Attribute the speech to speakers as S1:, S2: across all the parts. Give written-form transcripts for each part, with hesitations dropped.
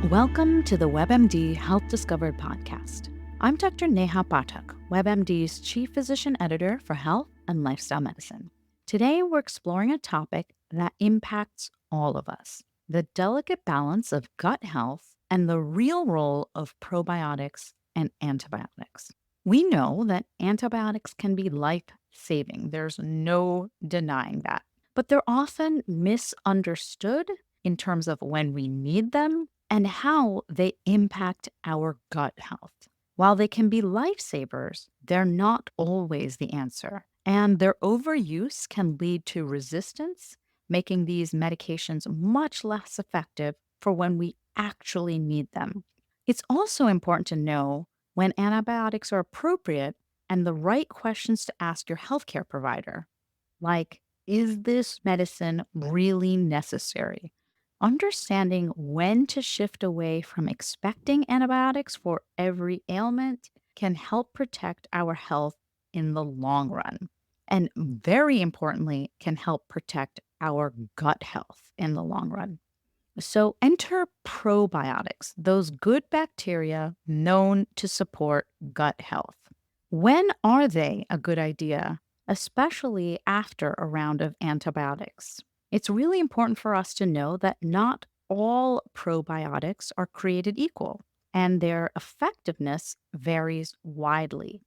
S1: Welcome to the WebMD Health Discovered podcast. I'm Dr. Neha Pathak, WebMD's Chief Physician Editor for Health and Lifestyle Medicine. Today, we're exploring a topic that impacts all of us: the delicate balance of gut health and the real role of probiotics and antibiotics. We know that antibiotics can be life-saving. There's no denying that. But they're often misunderstood in terms of when we need them and how they impact our gut health. While they can be lifesavers, they're not always the answer. And their overuse can lead to resistance, making these medications much less effective for when we actually need them. It's also important to know when antibiotics are appropriate and the right questions to ask your healthcare provider, like, is this medicine really necessary? Understanding when to shift away from expecting antibiotics for every ailment can help protect our health in the long run. And very importantly, can help protect our gut health in the long run. So enter probiotics, those good bacteria known to support gut health. When are they a good idea, especially after a round of antibiotics? It's really important for us to know that not all probiotics are created equal, and their effectiveness varies widely.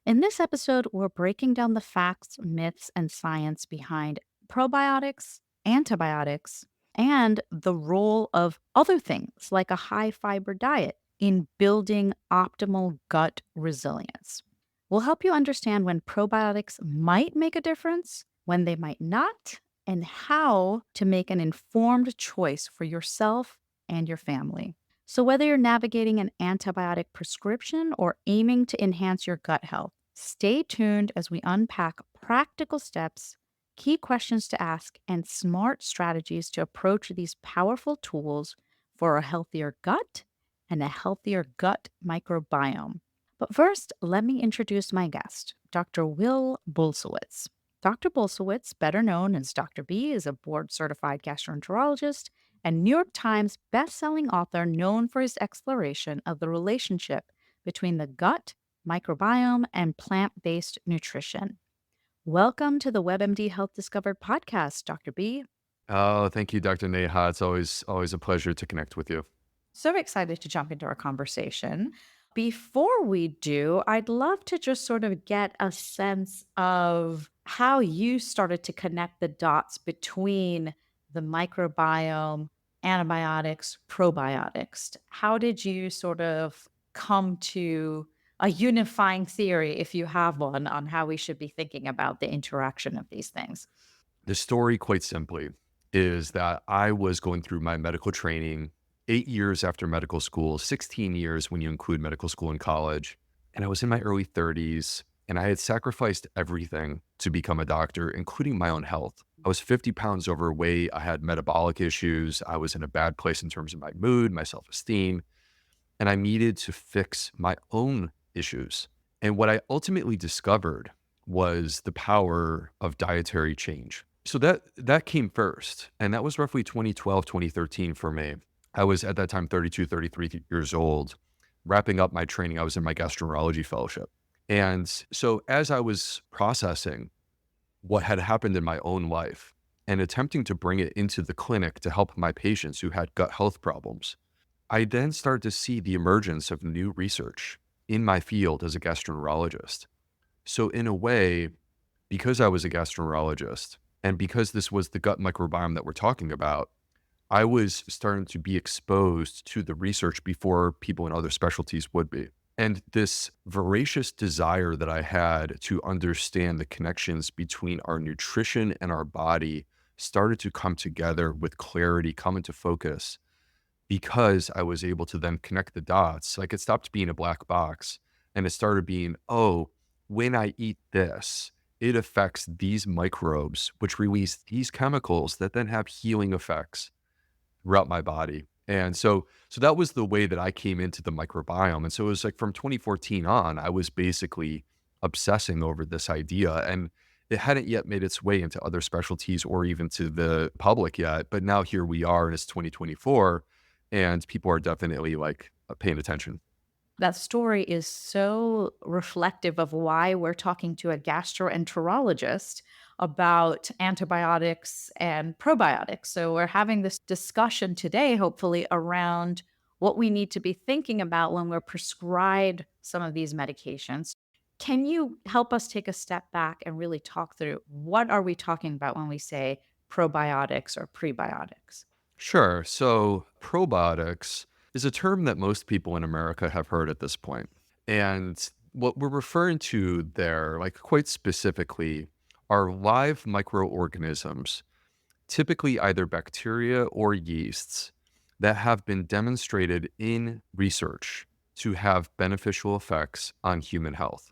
S1: In this episode, we're breaking down the facts, myths, and science behind probiotics, antibiotics, and the role of other things like a high fiber diet in building optimal gut resilience. We'll help you understand when probiotics might make a difference, when they might not, and how to make an informed choice for yourself and your family. So, whether you're navigating an antibiotic prescription or aiming to enhance your gut health, stay tuned as we unpack practical steps, key questions to ask, and smart strategies to approach these powerful tools for a healthier gut and a healthier gut microbiome. But first, let me introduce my guest, Dr. Will Bulsiewicz. Dr. Bulsiewicz, better known as Dr. B, is a board-certified gastroenterologist and New York Times best-selling author known for his exploration of the relationship between the gut, microbiome, and plant-based nutrition. Welcome to the WebMD Health Discovered podcast, Dr. B.
S2: Oh, thank you, Dr. Neha. It's always a pleasure to connect with you.
S1: So excited to jump into our conversation. Before we do, I'd love to just sort of get a sense of how you started to connect the dots between the microbiome, antibiotics, probiotics. How did you sort of come to a unifying theory, if you have one, on how we should be thinking about the interaction of these things?
S2: The story, quite simply, is that I was going through my medical training 8 years after medical school, 16 years when you include medical school and college. And I was in my early 30s, and I had sacrificed everything to become a doctor, including my own health. I was 50 pounds overweight. I had metabolic issues. I was in a bad place in terms of my mood, my self-esteem, and I needed to fix my own issues. And what I ultimately discovered was the power of dietary change. So that came first, and that was roughly 2012, 2013 for me. I was at that time 32, 33 years old, wrapping up my training. I was in my gastroenterology fellowship. And so as I was processing what had happened in my own life and attempting to bring it into the clinic to help my patients who had gut health problems, I then started to see the emergence of new research in my field as a gastroenterologist. So in a way, because I was a gastroenterologist and because this was the gut microbiome that we're talking about, I was starting to be exposed to the research before people in other specialties would be. And this voracious desire that I had to understand the connections between our nutrition and our body started to come together with clarity, come into focus, because I was able to then connect the dots. Like, it stopped being a black box and it started being, oh, when I eat this, it affects these microbes, which release these chemicals that then have healing effects throughout my body. And so that was the way that I came into the microbiome. And so it was like from 2014 on, I was basically obsessing over this idea, and it hadn't yet made its way into other specialties or even to the public yet. But now here we are, and it's 2024. and people are definitely paying attention.
S1: That story is so reflective of why we're talking to a gastroenterologist about antibiotics and probiotics. So, we're having this discussion today, hopefully, around what we need to be thinking about when we're prescribed some of these medications. Can you help us take a step back and really talk through what are we talking about when we say probiotics or prebiotics?
S2: Sure. So, probiotics is a term that most people in America have heard at this point. And what we're referring to there, like quite specifically, are live microorganisms, typically either bacteria or yeasts, that have been demonstrated in research to have beneficial effects on human health.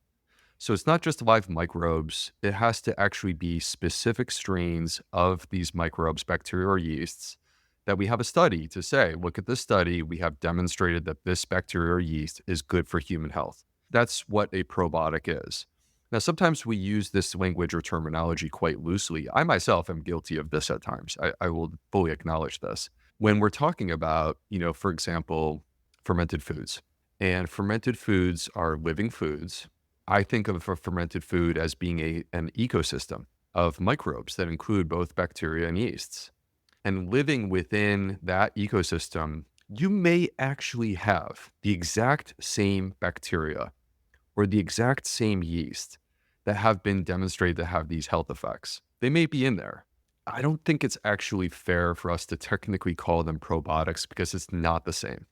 S2: So it's not just live microbes, it has to actually be specific strains of these microbes, bacteria or yeasts, that we have a study to say, look at this study, we have demonstrated that this bacteria or yeast is good for human health. That's what a probiotic is. Now, sometimes we use this language or terminology quite loosely. I myself am guilty of this at times. I will fully acknowledge this. When we're talking about, for example, fermented foods, and fermented foods are living foods. I think of a fermented food as being an ecosystem of microbes that include both bacteria and yeasts. And living within that ecosystem, you may actually have the exact same bacteria or the exact same yeast that have been demonstrated to have these health effects. They may be in there. I don't think it's actually fair for us to technically call them probiotics because it's not the same.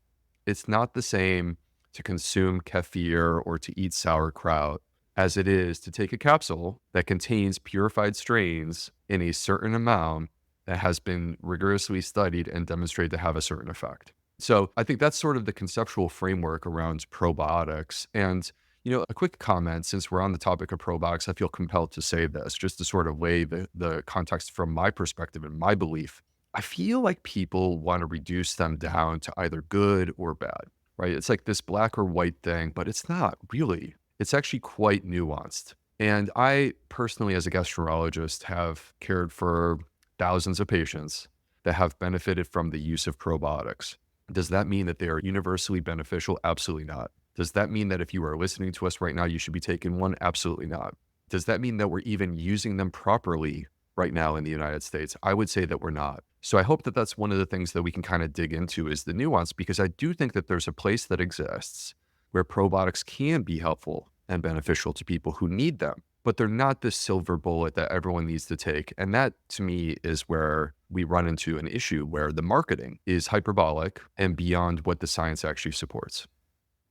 S2: It's not the same to consume kefir or to eat sauerkraut as it is to take a capsule that contains purified strains in a certain amount that has been rigorously studied and demonstrated to have a certain effect. So I think that's sort of the conceptual framework around probiotics. And, a quick comment, since we're on the topic of probiotics, I feel compelled to say this just to sort of lay the context from my perspective and my belief. I feel like people want to reduce them down to either good or bad, right? It's like this black or white thing, but it's not really. It's actually quite nuanced. And I personally, as a gastroenterologist, have cared for thousands of patients that have benefited from the use of probiotics. Does that mean that they are universally beneficial? Absolutely not. Does that mean that if you are listening to us right now, you should be taking one? Absolutely not. Does that mean that we're even using them properly right now in the United States? I would say that we're not. So I hope that that's one of the things that we can kind of dig into is the nuance, because I do think that there's a place that exists where probiotics can be helpful and beneficial to people who need them, but they're not the silver bullet that everyone needs to take. And that, to me, is where we run into an issue where the marketing is hyperbolic and beyond what the science actually supports.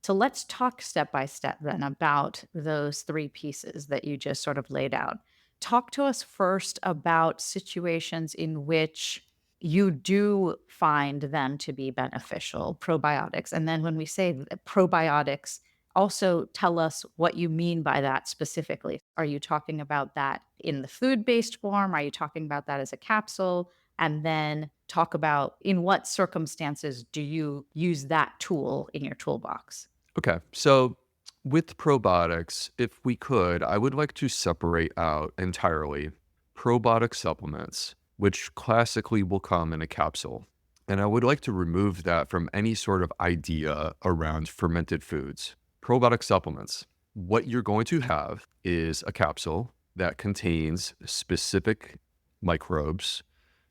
S1: So let's talk step by step then about those three pieces that you just sort of laid out. Talk to us first about situations in which you do find them to be beneficial, probiotics. And then when we say probiotics, also tell us what you mean by that specifically. Are you talking about that in the food based form? Are you talking about that as a capsule? And then talk about in what circumstances do you use that tool in your toolbox?
S2: Okay, so with probiotics, if we could, I would like to separate out entirely probiotic supplements, which classically will come in a capsule. And I would like to remove that from any sort of idea around fermented foods. Probiotic supplements, what you're going to have is a capsule that contains specific microbes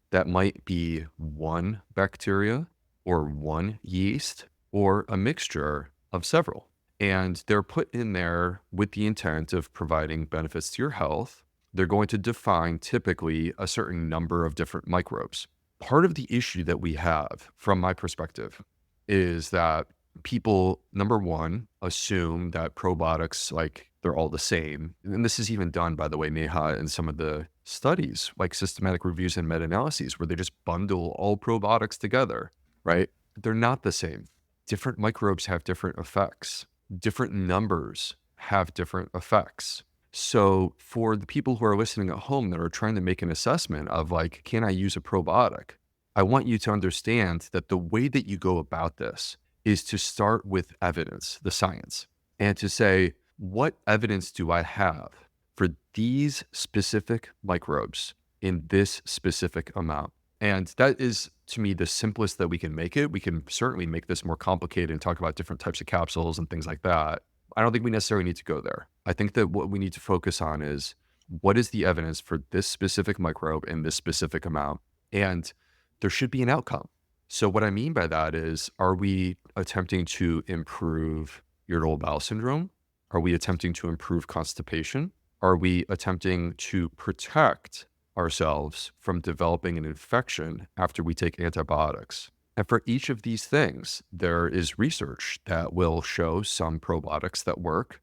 S2: that might be one bacteria or one yeast or a mixture of several. And they're put in there with the intent of providing benefits to your health. They're going to define typically a certain number of different microbes. Part of the issue that we have, from my perspective, is that people, number one, assume that probiotics, they're all the same. And this is even done, by the way, Neha, in some of the studies, like systematic reviews and meta-analyses, where they just bundle all probiotics together, right? They're not the same. Different microbes have different effects. Different numbers have different effects. So for the people who are listening at home that are trying to make an assessment of can I use a probiotic? I want you to understand that the way that you go about this is to start with evidence, the science, and to say, what evidence do I have for these specific microbes in this specific amount? And that is, to me, the simplest that we can make it. We can certainly make this more complicated and talk about different types of capsules and things like that. I don't think we necessarily need to go there. I think that what we need to focus on is what is the evidence for this specific microbe in this specific amount? And there should be an outcome. So what I mean by that is, are we attempting to improve irritable bowel syndrome? Are we attempting to improve constipation? Are we attempting to protect ourselves from developing an infection after we take antibiotics? And for each of these things, there is research that will show some probiotics that work.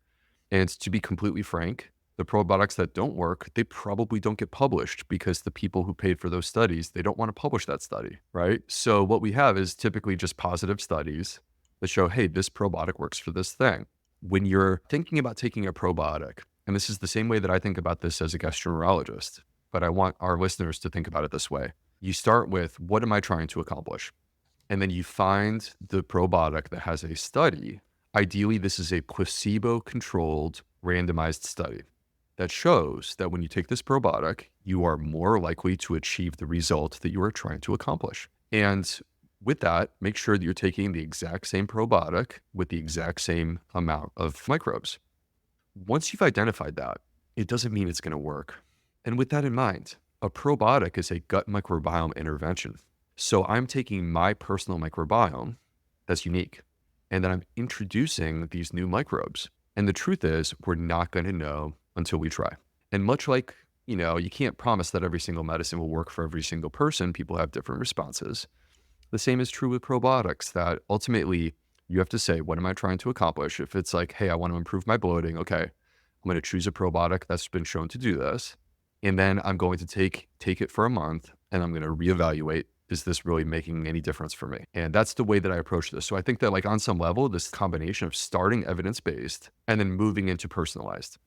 S2: And to be completely frank, the probiotics that don't work, they probably don't get published because the people who paid for those studies, they don't want to publish that study, right? So what we have is typically just positive studies that show, hey, this probiotic works for this thing. When you're thinking about taking a probiotic, and this is the same way that I think about this as a gastroenterologist, but I want our listeners to think about it this way. You start with, what am I trying to accomplish? And then you find the probiotic that has a study. Ideally, this is a placebo-controlled randomized study that shows that when you take this probiotic, you are more likely to achieve the result that you are trying to accomplish. And with that, make sure that you're taking the exact same probiotic with the exact same amount of microbes. Once you've identified that, it doesn't mean it's going to work. And with that in mind, a probiotic is a gut microbiome intervention. So I'm taking my personal microbiome that's unique, and then I'm introducing these new microbes. And the truth is, we're not going to know until we try. And much like, you can't promise that every single medicine will work for every single person. People have different responses. The same is true with probiotics, that ultimately you have to say, what am I trying to accomplish? If it's like, hey, I want to improve my bloating, okay, I'm going to choose a probiotic that's been shown to do this. And then I'm going to take it for a month, and I'm going to reevaluate, is this really making any difference for me? And that's the way that I approach this. So I think that, like, on some level, this combination of starting evidence-based and then moving into personalized.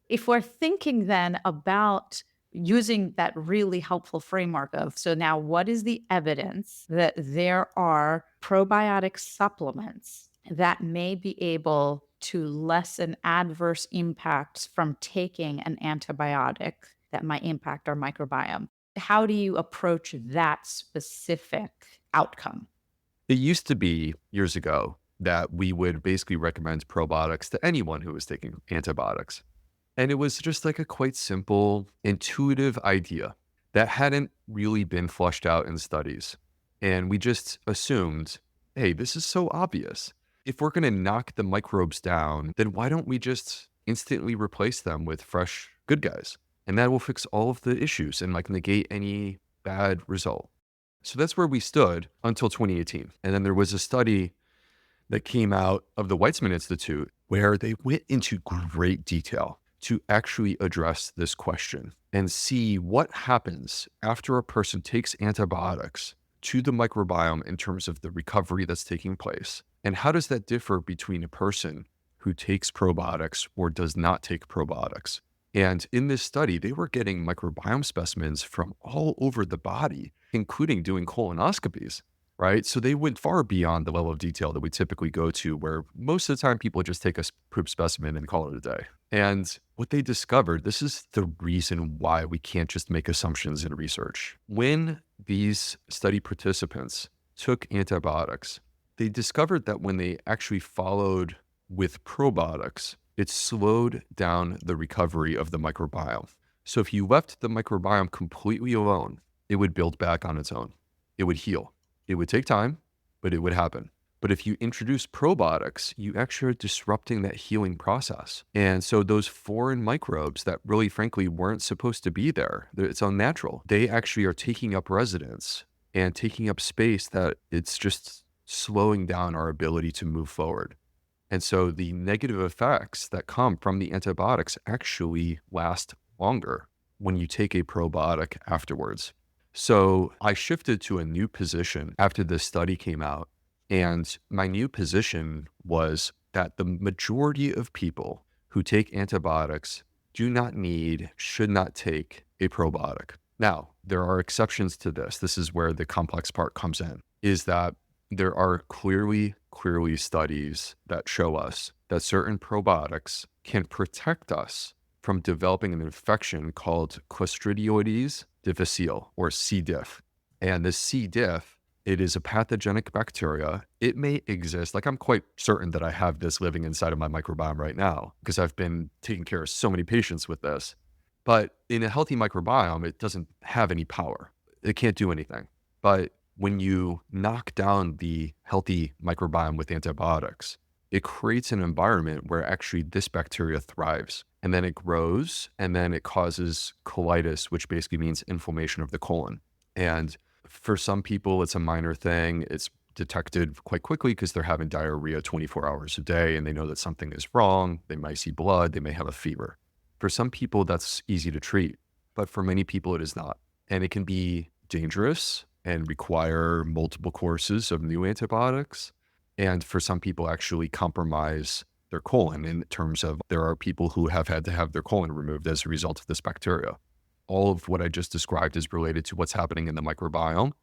S1: If we're thinking then about using that really helpful framework of, so now what is the evidence that there are probiotic supplements that may be able to lessen adverse impacts from taking an antibiotic that might impact our microbiome? How do you approach that specific outcome?
S2: It used to be years ago that we would basically recommend probiotics to anyone who was taking antibiotics. And it was just like a quite simple, intuitive idea that hadn't really been fleshed out in studies. And we just assumed, hey, this is so obvious. If we're going to knock the microbes down, then why don't we just instantly replace them with fresh good guys? And that will fix all of the issues and, like, negate any bad result. So that's where we stood until 2018. And then there was a study that came out of the Weizmann Institute where they went into great detail to actually address this question and see what happens after a person takes antibiotics to the microbiome in terms of the recovery that's taking place. And how does that differ between a person who takes probiotics or does not take probiotics? And in this study, they were getting microbiome specimens from all over the body, including doing colonoscopies, right? So they went far beyond the level of detail that we typically go to, where most of the time people just take a poop specimen and call it a day. And what they discovered, this is the reason why we can't just make assumptions in research. When these study participants took antibiotics, they discovered that when they actually followed with probiotics, it slowed down the recovery of the microbiome. So if you left the microbiome completely alone, it would build back on its own. It would heal. It would take time, but it would happen. But if you introduce probiotics, you actually are disrupting that healing process. And so those foreign microbes that really, frankly, weren't supposed to be there, it's unnatural. They actually are taking up residence and taking up space that it's just slowing down our ability to move forward. And so the negative effects that come from the antibiotics actually last longer when you take a probiotic afterwards. So I shifted to a new position after this study came out. And my new position was that the majority of people who take antibiotics should not take a probiotic. Now, there are exceptions to this. This is where the complex part comes in, is that there are clearly studies that show us that certain probiotics can protect us from developing an infection called Clostridioides difficile, or C. diff. And this C. diff, it is a pathogenic bacteria. It may exist, like I'm quite certain that I have this living inside of my microbiome right now because I've been taking care of so many patients with this. But in a healthy microbiome, it doesn't have any power. It can't do anything. But when you knock down the healthy microbiome with antibiotics, it creates an environment where actually this bacteria thrives. And then it grows, and then it causes colitis, which basically means inflammation of the colon. And for some people, it's a minor thing. It's detected quite quickly because they're having diarrhea 24 hours a day and they know that something is wrong. They might see blood, they may have a fever. For some people, that's easy to treat, but for many people, it is not. And it can be dangerous and require multiple courses of new antibiotics. And for some people, actually compromise their colon in terms of there are people who have had to have their colon removed as a result of this bacteria. All of what I just described is related to what's happening in the microbiome.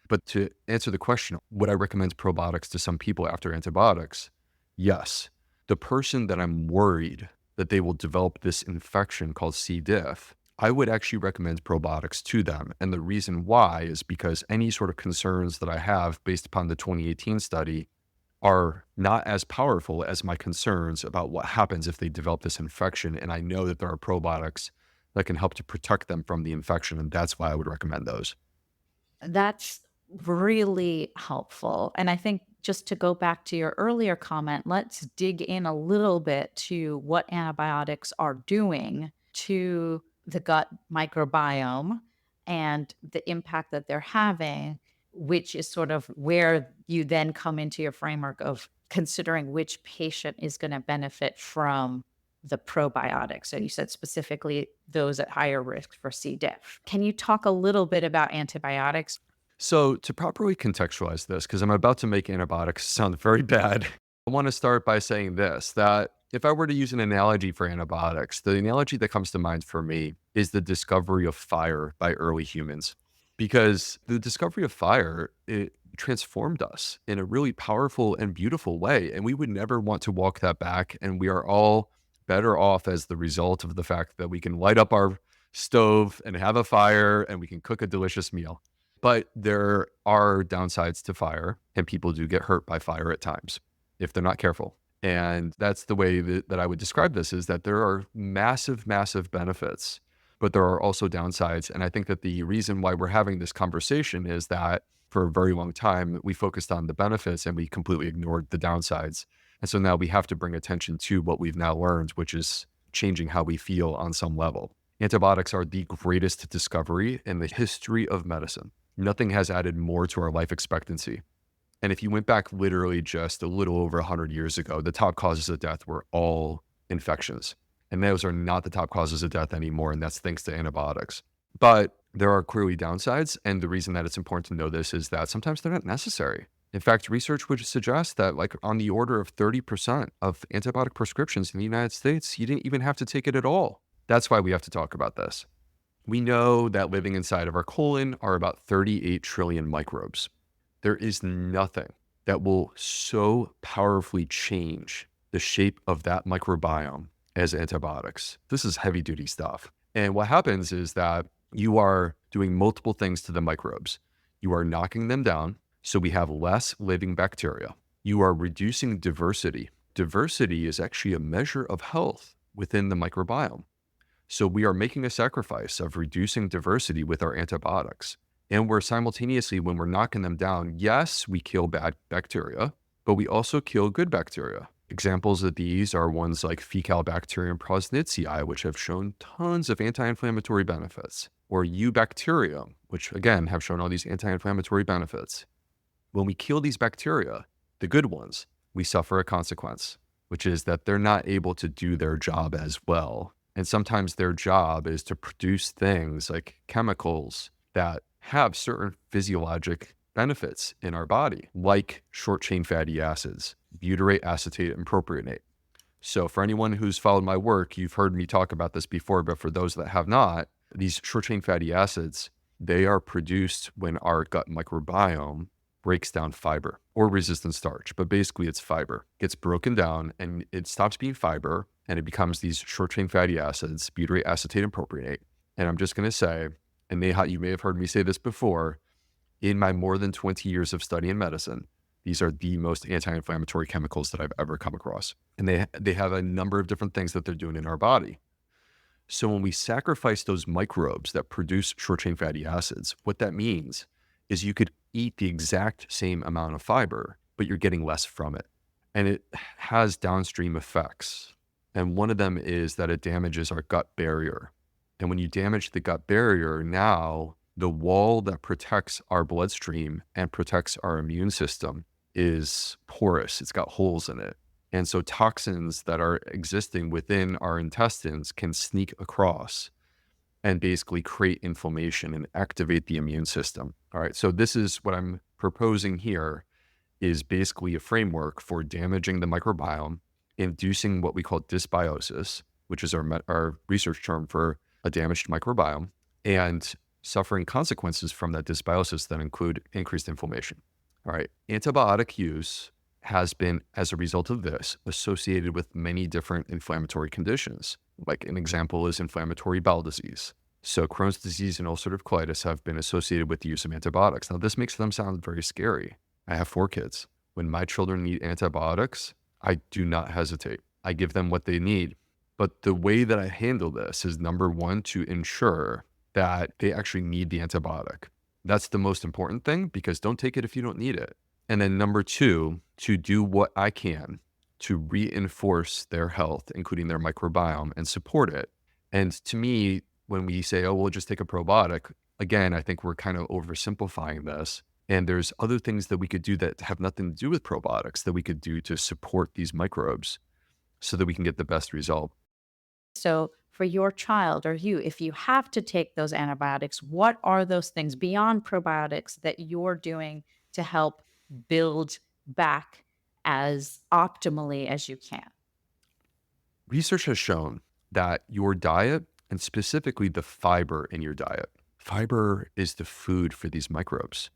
S2: But to answer the question, would I recommend probiotics to some people after antibiotics? Yes. The person that I'm worried that they will develop this infection called C. diff, I would actually recommend probiotics to them. And the reason why is because any sort of concerns that I have based upon the 2018 study are not as powerful as my concerns about what happens if they develop this infection. And I know that there are probiotics that can help to protect them from the infection. And that's why I would recommend those.
S1: That's really helpful. And I think just to go back to your earlier comment, let's dig in a little bit to what antibiotics are doing to the gut microbiome and the impact that they're having, which is sort of where you then come into your framework of considering which patient is going to benefit from the probiotics. So you said specifically those at higher risk for C. diff. Can you talk a little bit about antibiotics?
S2: So to properly contextualize this, because I'm about to make antibiotics sound very bad, I want to start by saying this, that if I were to use an analogy for antibiotics, the analogy that comes to mind for me is the discovery of fire by early humans. Because the discovery of fire, it transformed us in a really powerful and beautiful way. And we would never want to walk that back. And we are all better off as the result of the fact that we can light up our stove and have a fire and we can cook a delicious meal. But there are downsides to fire, and people do get hurt by fire at times if they're not careful. And that's the way that I would describe this, is that there are massive, massive benefits, but there are also downsides. And I think that the reason why we're having this conversation is that for a very long time, we focused on the benefits and we completely ignored the downsides. And so now we have to bring attention to what we've now learned, which is changing how we feel on some level. Antibiotics are the greatest discovery in the history of medicine. Nothing has added more to our life expectancy. And if you went back literally just a little over 100 years ago, the top causes of death were all infections. And those are not the top causes of death anymore, and that's thanks to antibiotics. But there are clearly downsides, and the reason that it's important to know this is that sometimes they're not necessary. In fact, research would suggest that like on the order of 30% of antibiotic prescriptions in the United States, you didn't even have to take it at all. That's why we have to talk about this. We know that living inside of our colon are about 38 trillion microbes. There is nothing that will so powerfully change the shape of that microbiome as antibiotics. This is heavy duty stuff. And what happens is that you are doing multiple things to the microbes. You are knocking them down, so we have less living bacteria. You are reducing diversity. Diversity is actually a measure of health within the microbiome. So we are making a sacrifice of reducing diversity with our antibiotics. And we're simultaneously, when we're knocking them down, yes, we kill bad bacteria, but we also kill good bacteria. Examples of these are ones like Fecalibacterium prosnitzii, which have shown tons of anti-inflammatory benefits, or Eubacterium, which again have shown all these anti-inflammatory benefits. When we kill these bacteria, the good ones, we suffer a consequence, which is that they're not able to do their job as well. And sometimes their job is to produce things like chemicals that have certain physiologic benefits in our body, like short-chain fatty acids, butyrate, acetate, and propionate. So for anyone who's followed my work, you've heard me talk about this before, but for those that have not, these short-chain fatty acids, they are produced when our gut microbiome breaks down fiber or resistant starch, but basically it's fiber. It gets broken down and it stops being fiber and it becomes these short-chain fatty acids, butyrate, acetate, and propionate. And I'm just going to say, and Neha, you may have heard me say this before, In my more than 20 years of study in medicine, these are the most anti-inflammatory chemicals that I've ever come across. And they have a number of different things that they're doing in our body. So when we sacrifice those microbes that produce short-chain fatty acids, what that means is you could eat the exact same amount of fiber, but you're getting less from it. And it has downstream effects. And one of them is that it damages our gut barrier. And when you damage the gut barrier, now the wall that protects our bloodstream and protects our immune system is porous. It's got holes in it. And so toxins that are existing within our intestines can sneak across and basically create inflammation and activate the immune system. All right. So this is what I'm proposing here is basically a framework for damaging the microbiome, inducing what we call dysbiosis, which is our research term for a damaged microbiome, and suffering consequences from that dysbiosis that include increased inflammation. All right. Antibiotic use has been, as a result of this, associated with many different inflammatory conditions. Like an example is inflammatory bowel disease. So Crohn's disease and ulcerative colitis have been associated with the use of antibiotics. Now, this makes them sound very scary. I have 4 kids. When my children need antibiotics, I do not hesitate. I give them what they need. But the way that I handle this is, number one, to ensure that they actually need the antibiotic. That's the most important thing, because don't take it if you don't need it. And then number two, to do what I can to reinforce their health, including their microbiome, and support it. And to me, when we say, oh, we'll just take a probiotic, again, I think we're kind of oversimplifying this. And there's other things that we could do that have nothing to do with probiotics that we could do to support these microbes so that we can get the best result.
S1: So, for your child or you, if you have to take those antibiotics, what are those things beyond probiotics that you're doing to help build back as optimally as you can?
S2: Research has shown that your diet, and specifically the fiber in your diet, fiber is the food for these microbes.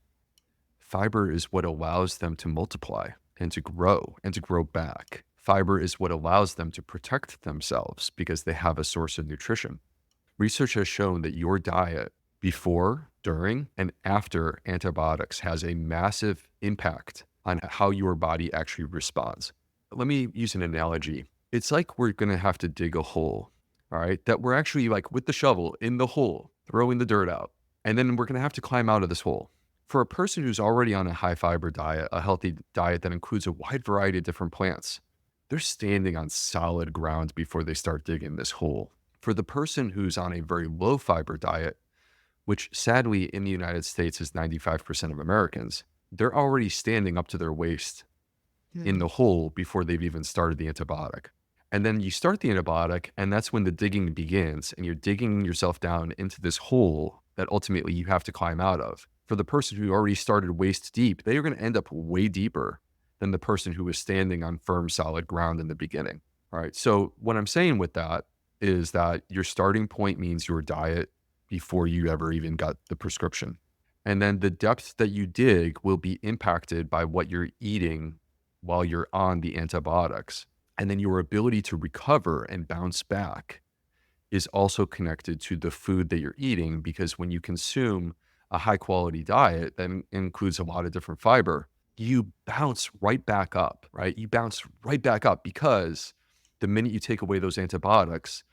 S2: Fiber is what allows them to multiply and to grow back. Fiber is what allows them to protect themselves because they have a source of nutrition. Research has shown that your diet before, during, and after antibiotics has a massive impact on how your body actually responds. Let me use an analogy. It's like we're going to have to dig a hole, all right, that we're actually like with the shovel in the hole, throwing the dirt out. And then we're going to have to climb out of this hole. For a person who's already on a high fiber diet, a healthy diet that includes a wide variety of different plants, they're standing on solid ground before they start digging this hole. For the person who's on a very low fiber diet, which sadly in the United States is 95% of Americans, they're already standing up to their waist in the hole before they've even started the antibiotic. And then you start the antibiotic, and that's when the digging begins, and you're digging yourself down into this hole that ultimately you have to climb out of. For the person who already started waist deep, they are going to end up way deeper than the person who was standing on firm, solid ground in the beginning. All right. So what I'm saying with that is that your starting point means your diet before you ever even got the prescription. And then the depth that you dig will be impacted by what you're eating while you're on the antibiotics. And then your ability to recover and bounce back is also connected to the food that you're eating, because when you consume a high quality diet that includes a lot of different fiber, you bounce right back up, right? You bounce right back up because the minute you take away those antibiotics,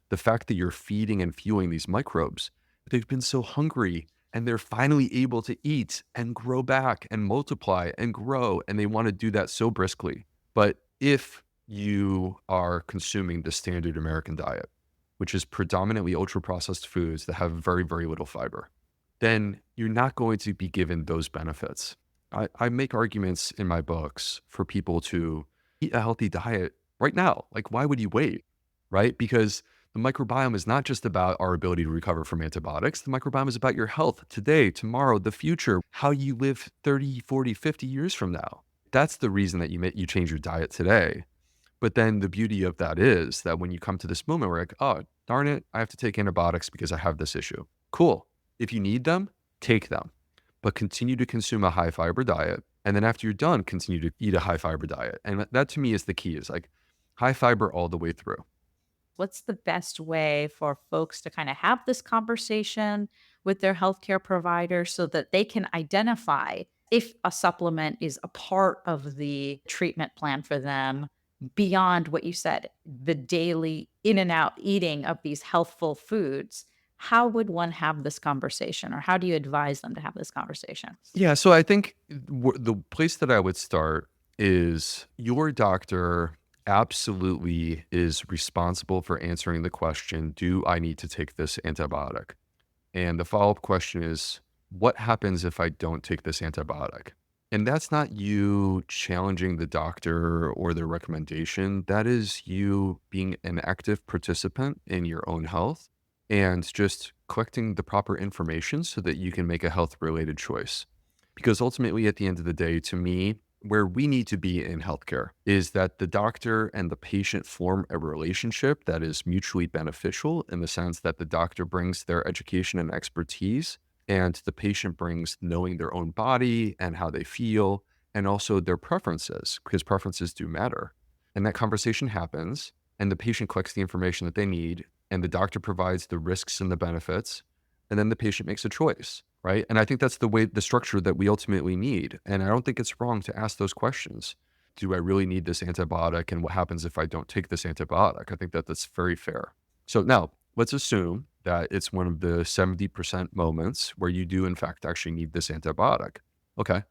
S2: the fact that you're feeding and fueling these microbes, they've been so hungry and they're finally able to eat and grow back and multiply and grow. And they want to do that so briskly. But if you are consuming the standard American diet, which is predominantly ultra processed foods that have very, very little fiber, then you're not going to be given those benefits. I make arguments in my books for people to eat a healthy diet right now. Like, why would you wait, right? Because the microbiome is not just about our ability to recover from antibiotics. The microbiome is about your health today, tomorrow, the future, how you live 30, 40, 50 years from now. That's the reason that you change your diet today. But then the beauty of that is that when you come to this moment where like, oh, darn it, I have to take antibiotics because I have this issue. Cool. If you need them, take them, but continue to consume a high fiber diet. And then after you're done, continue to eat a high fiber diet. And that to me is the key, is like high fiber all the way through.
S1: What's the best way for folks to kind of have this conversation with their healthcare provider so that they can identify if a supplement is a part of the treatment plan for them beyond what you said, the daily in and out eating of these healthful foods. How would one have this conversation, or how do you advise them to have this conversation?
S2: Yeah, so I think the place that I would start is your doctor absolutely is responsible for answering the question, do I need to take this antibiotic? And the follow-up question is, what happens if I don't take this antibiotic? And that's not you challenging the doctor or their recommendation. That is you being an active participant in your own health and just collecting the proper information so that you can make a health-related choice. Because ultimately, at the end of the day, to me, where we need to be in healthcare is that the doctor and the patient form a relationship that is mutually beneficial in the sense that the doctor brings their education and expertise, and the patient brings knowing their own body and how they feel, and also their preferences, because preferences do matter. And that conversation happens, and the patient collects the information that they need, and the doctor provides the risks and the benefits, and then the patient makes a choice, right? And I think that's the structure that we ultimately need. And I don't think it's wrong to ask those questions. Do I really need this antibiotic? And what happens if I don't take this antibiotic? I think that that's very fair. So now let's assume that it's one of the 70% moments where you do, in fact, actually need this antibiotic. Okay.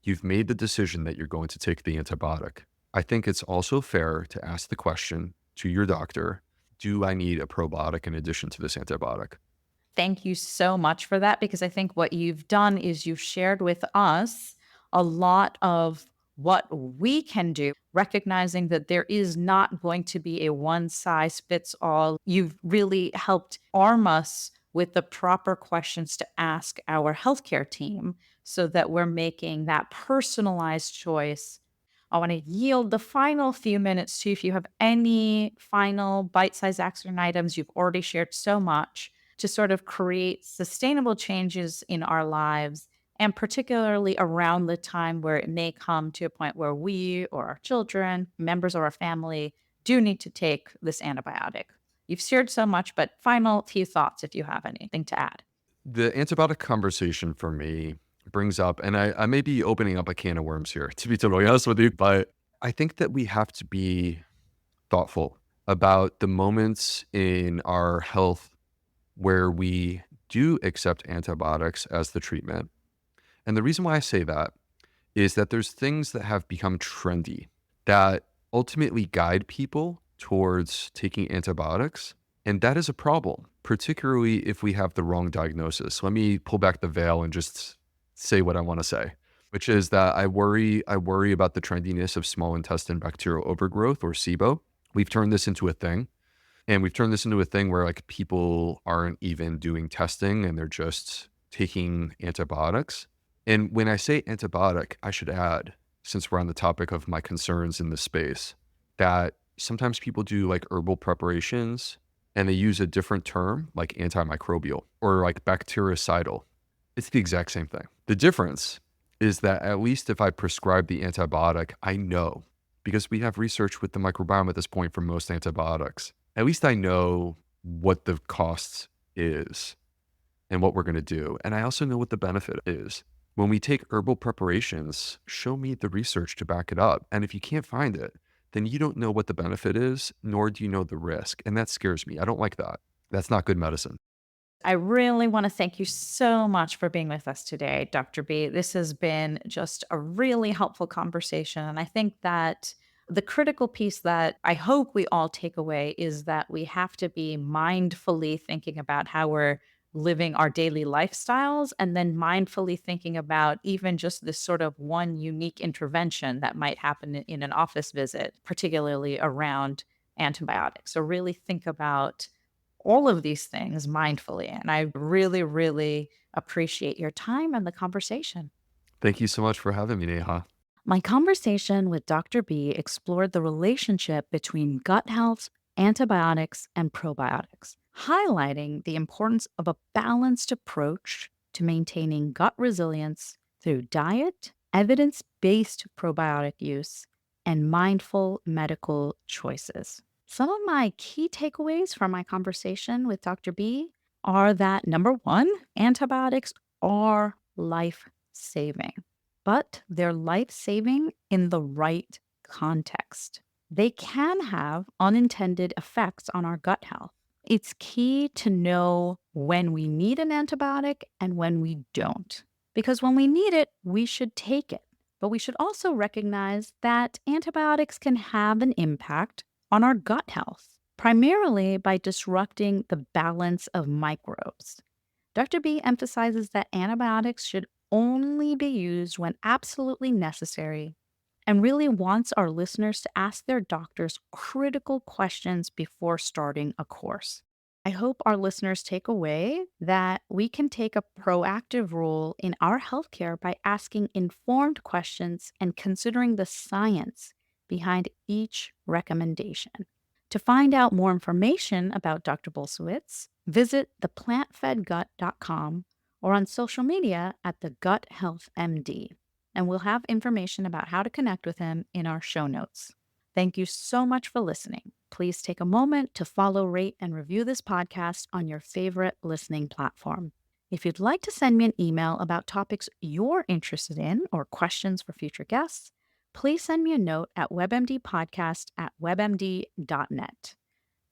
S2: You've made the decision that you're going to take the antibiotic. I think it's also fair to ask the question to your doctor, do I need a probiotic in addition to this antibiotic?
S1: Thank you so much for that, because I think what you've done is you've shared with us a lot of what we can do, recognizing that there is not going to be a one size fits all. You've really helped arm us with the proper questions to ask our healthcare team so that we're making that personalized choice. I want to yield the final few minutes to you if you have any final bite sized action items. You've already shared so much to sort of create sustainable changes in our lives, and particularly around the time where it may come to a point where we or our children, members of our family, do need to take this antibiotic. You've shared so much, but final few thoughts if you have anything to add.
S2: The antibiotic conversation for me brings up, and I may be opening up a can of worms here, to be totally honest with you, but I think that we have to be thoughtful about the moments in our health where we do accept antibiotics as the treatment. And the reason why I say that is that there's things that have become trendy that ultimately guide people towards taking antibiotics. And that is a problem, particularly if we have the wrong diagnosis. Let me pull back the veil and just say what I want to say, which is that I worry about the trendiness of small intestine bacterial overgrowth, or SIBO. We've turned this into a thing. And we've turned this into a thing where like people aren't even doing testing and they're just taking antibiotics. And when I say antibiotic, I should add, since we're on the topic of my concerns in this space, that sometimes people do like herbal preparations and they use a different term like antimicrobial or like bactericidal. It's the exact same thing. The difference is that at least if I prescribe the antibiotic, I know, because we have research with the microbiome at this point for most antibiotics, at least I know what the cost is and what we're going to do. And I also know what the benefit is. When we take herbal preparations, show me the research to back it up. And if you can't find it, then you don't know what the benefit is, nor do you know the risk. And that scares me. I don't like that. That's not good medicine.
S1: I really want to thank you so much for being with us today, Dr. B. This has been just a really helpful conversation. And I think that the critical piece that I hope we all take away is that we have to be mindfully thinking about how we're living our daily lifestyles, and then mindfully thinking about even just this sort of one unique intervention that might happen in an office visit, particularly around antibiotics. So, really think about all of these things mindfully. And I really, really appreciate your time and the conversation.
S2: Thank you so much for having me, Neha.
S1: My conversation with Dr. B explored the relationship between gut health, antibiotics, and probiotics, highlighting the importance of a balanced approach to maintaining gut resilience through diet, evidence based probiotic use, and mindful medical choices. Some of my key takeaways from my conversation with Dr. B are that number one, antibiotics are life saving, but they're life saving in the right context. They can have unintended effects on our gut health. It's key to know when we need an antibiotic and when we don't. Because when we need it, we should take it. But we should also recognize that antibiotics can have an impact on our gut health, primarily by disrupting the balance of microbes. Dr. B emphasizes that antibiotics should only be used when absolutely necessary and really wants our listeners to ask their doctors critical questions before starting a course. I hope our listeners take away that we can take a proactive role in our healthcare by asking informed questions and considering the science behind each recommendation. To find out more information about Dr. Bulsiewicz, visit theplantfedgut.com or on social media at the Gut Health MD, and we'll have information about how to connect with him in our show notes. Thank you so much for listening. Please take a moment to follow, rate, and review this podcast on your favorite listening platform. If you'd like to send me an email about topics you're interested in or questions for future guests, please send me a note at webmdpodcast@webmd.net.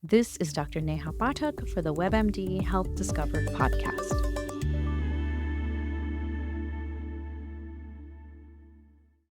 S1: This is Dr. Neha Pathak for the WebMD Health Discovered podcast.